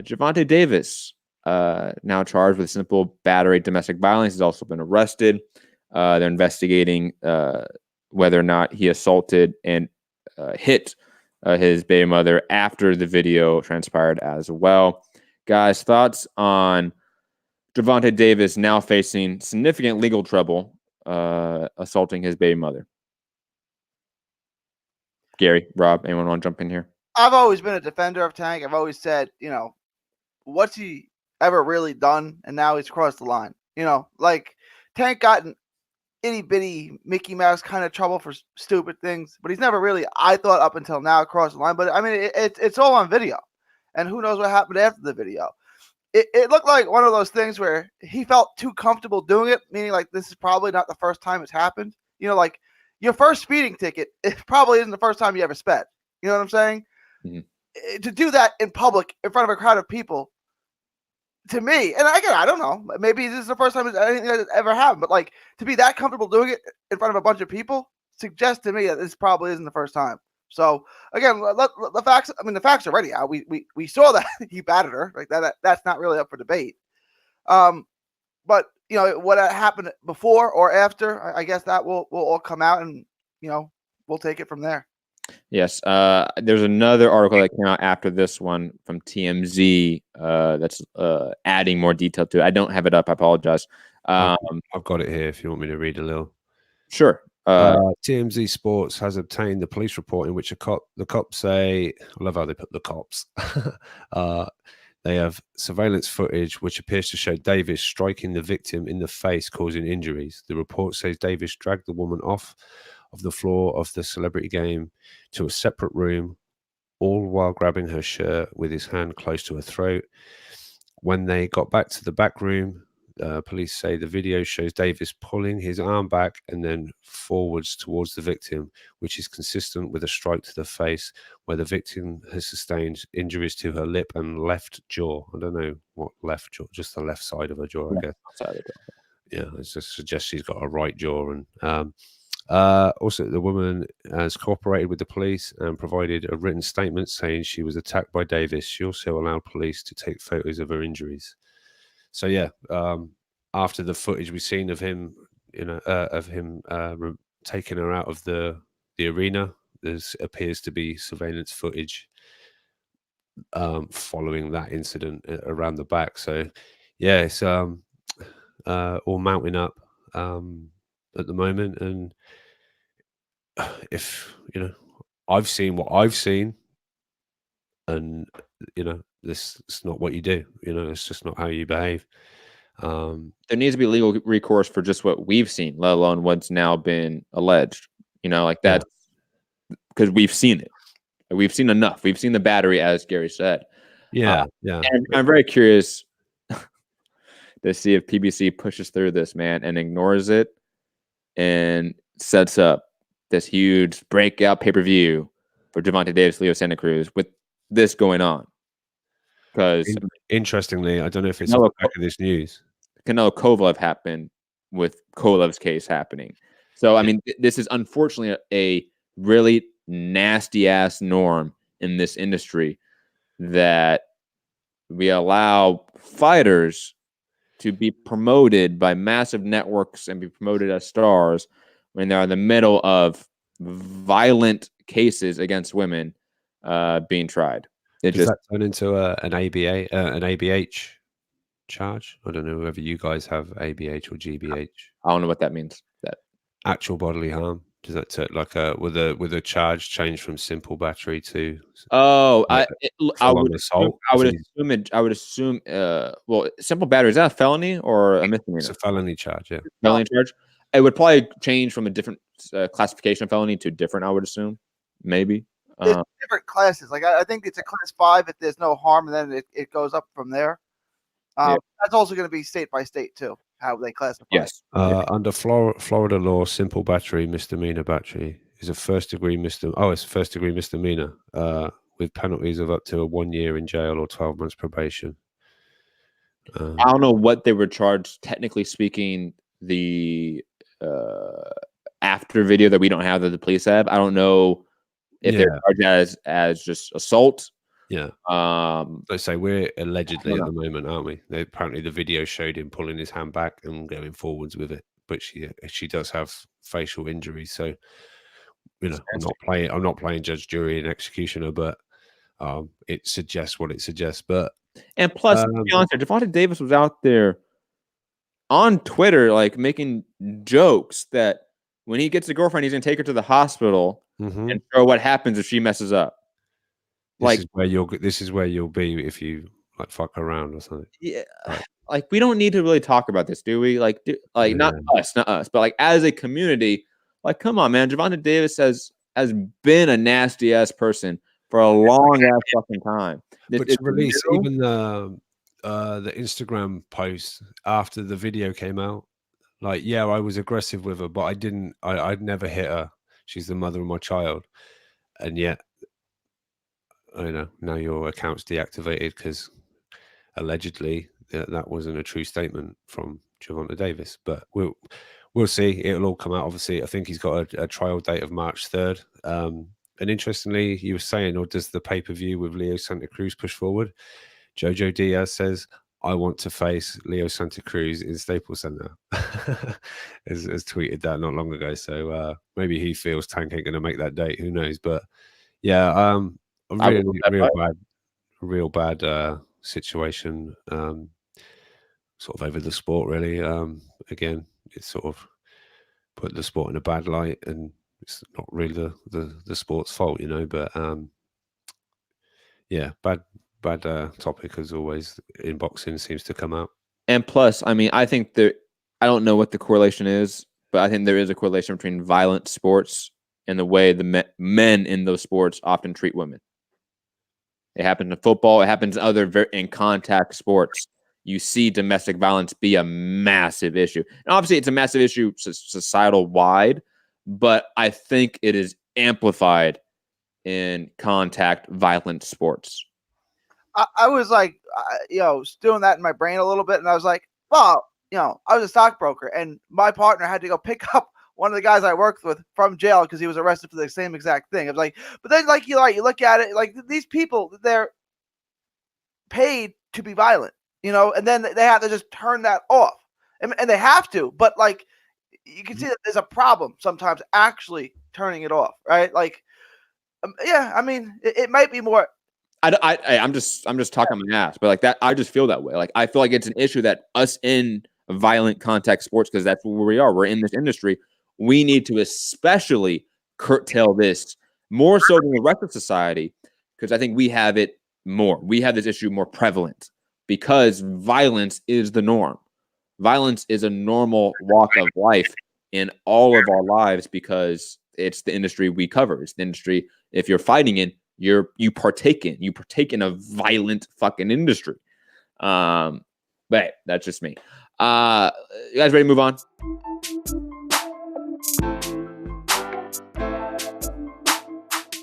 Gervonta Davis, now charged with simple battery domestic violence, has also been arrested. They're investigating whether or not he assaulted and hit his baby mother after the video transpired as well. Guys, thoughts on Gervonta Davis now facing significant legal trouble assaulting his baby mother? Gary, Rob, anyone want to jump in here? I've always been a defender of Tank. I've always said, what's he ever really done? And now he's crossed the line. Like Tank got in itty bitty Mickey Mouse kind of trouble for stupid things, but he's never really, I thought up until now, crossed the line. But I mean, it's all on video, and who knows what happened after the video. It looked like one of those things where he felt too comfortable doing it, meaning like this is probably not the first time it's happened. Like your first speeding ticket, it probably isn't the first time you ever sped. You know what I'm saying? Mm-hmm. To do that in public, in front of a crowd of people, to me, and again, I don't know, maybe this is the first time anything that ever happened, but like to be that comfortable doing it in front of a bunch of people suggests to me that this probably isn't the first time. So again, the facts. I mean, the facts are already out. We saw that he battered her. Like that's not really up for debate. But what happened before or after, I guess that will all come out, and we'll take it from there. Yes. There's another article that came out after this one from TMZ that's adding more detail to it. I don't have it up. I apologize. I've got it here if you want me to read a little. Sure. TMZ Sports has obtained the police report in which the cops say, I love how they put the cops. They have surveillance footage which appears to show Davis striking the victim in the face, causing injuries. The report says Davis dragged the woman off of the floor of the celebrity game to a separate room, all while grabbing her shirt with his hand close to her throat. When they got back to the back room, police say the video shows Davis pulling his arm back and then forwards towards the victim, which is consistent with a strike to the face where the victim has sustained injuries to her lip and left jaw. I don't know what left jaw, just the left side of her jaw, I guess. Yeah, it just suggests she's got a right jaw. And also, the woman has cooperated with the police and provided a written statement saying she was attacked by Davis. She also allowed police to take photos of her injuries. So yeah, after the footage we've seen of him, taking her out of the arena, there appears to be surveillance footage following that incident around the back. So yeah, it's all mounting up at the moment, and if I've seen what I've seen, and this is not what you do. It's just not how you behave. There needs to be legal recourse for just what we've seen, let alone what's now been alleged. Like that, because we've seen it. We've seen enough. We've seen the battery, as Gary said. Yeah. And I'm very curious to see if PBC pushes through this, man, and ignores it and sets up this huge breakout pay-per-view for Gervonta Davis, Leo Santa Cruz, with this going on. Because interestingly, I don't know if it's on the back of this news. Canelo Kovalev happened with Kovalev's case happening. So, I mean, this is unfortunately a really nasty-ass norm in this industry that we allow fighters to be promoted by massive networks and be promoted as stars when they're in the middle of violent cases against women being tried. Does that turn into an ABH charge? I don't know whether you guys have ABH or GBH. I don't know what that means. That actual bodily harm. Does that take like with a charge change from simple battery to? Oh, I would assume. Well, simple battery, is that a felony or a misdemeanor? It's a felony charge. Yeah, felony charge. It would probably change from a different classification of felony to different. I would assume, maybe. There's different classes. Like I think it's a class 5 if there's no harm, and then it goes up from there. That's also going to be state by state too, how they classify. Yes. Under Florida law, simple battery, misdemeanor battery is a first degree misdemeanor. Oh, it's a first degree misdemeanor with penalties of up to 1 year in jail or 12 months probation. I don't know what they were charged. Technically speaking, the after video that we don't have that the police have, I don't know if they're charged as just assault Yeah. Let's say we're allegedly at the moment, aren't we? Apparently, the video showed him pulling his hand back and going forwards with it, but she does have facial injuries. So, I'm not playing judge, jury, and executioner, but it suggests what it suggests. But and plus, to be honest, Gervonta Davis was out there on Twitter, like making jokes that when he gets a girlfriend, he's gonna take her to the hospital and show what happens if she messes up. This is where you'll be if you like fuck around or something. Yeah, like we don't need to really talk about this, do we? Like, not us, but like as a community, like, come on, man. Gervonta Davis has been a nasty ass person for a long ass fucking time. But to release even the Instagram post after the video came out, like, yeah, I was aggressive with her, but I'd never hit her. She's the mother of my child, and yet, now your account's deactivated because allegedly that wasn't a true statement from Gervonta Davis. But we'll see. It'll all come out. Obviously, I think he's got a trial date of March 3rd. And interestingly, he was saying, or does the pay-per-view with Leo Santa Cruz push forward? Jojo Diaz says, I want to face Leo Santa Cruz in Staples Center. has tweeted that not long ago. So maybe he feels Tank ain't going to make that date. Who knows? But yeah, real bad situation, sort of over the sport, really. Again, it's sort of put the sport in a bad light, and it's not really the sport's fault, but yeah, bad topic as always in boxing seems to come out. And plus, I mean, I think I don't know what the correlation is, but I think there is a correlation between violent sports and the way the men in those sports often treat women. It happens in football. It happens in contact sports. You see domestic violence be a massive issue. And obviously, it's a massive issue societal wide, but I think it is amplified in contact violent sports. I was like, doing that in my brain a little bit, and I was like, well, I was a stockbroker, and my partner had to go pick up one of the guys I worked with from jail because he was arrested for the same exact thing. I was like, but then you look at it, like these people, they're paid to be violent, and then they have to just turn that off, and they have to. But like, you can see that there's a problem sometimes actually turning it off, right? Like, yeah, I mean, it might be more. I'm just talking my ass, but like that, I just feel that way. Like I feel like it's an issue that us in violent contact sports, because that's where we are. We're in this industry. We need to especially curtail this more so than the rest of society, because I think we have it more. We have this issue more prevalent because violence is the norm. Violence is a normal walk of life in all of our lives because it's the industry we cover. It's the industry, if you're fighting in, you partake in a violent fucking industry. But hey, that's just me. You guys ready to move on?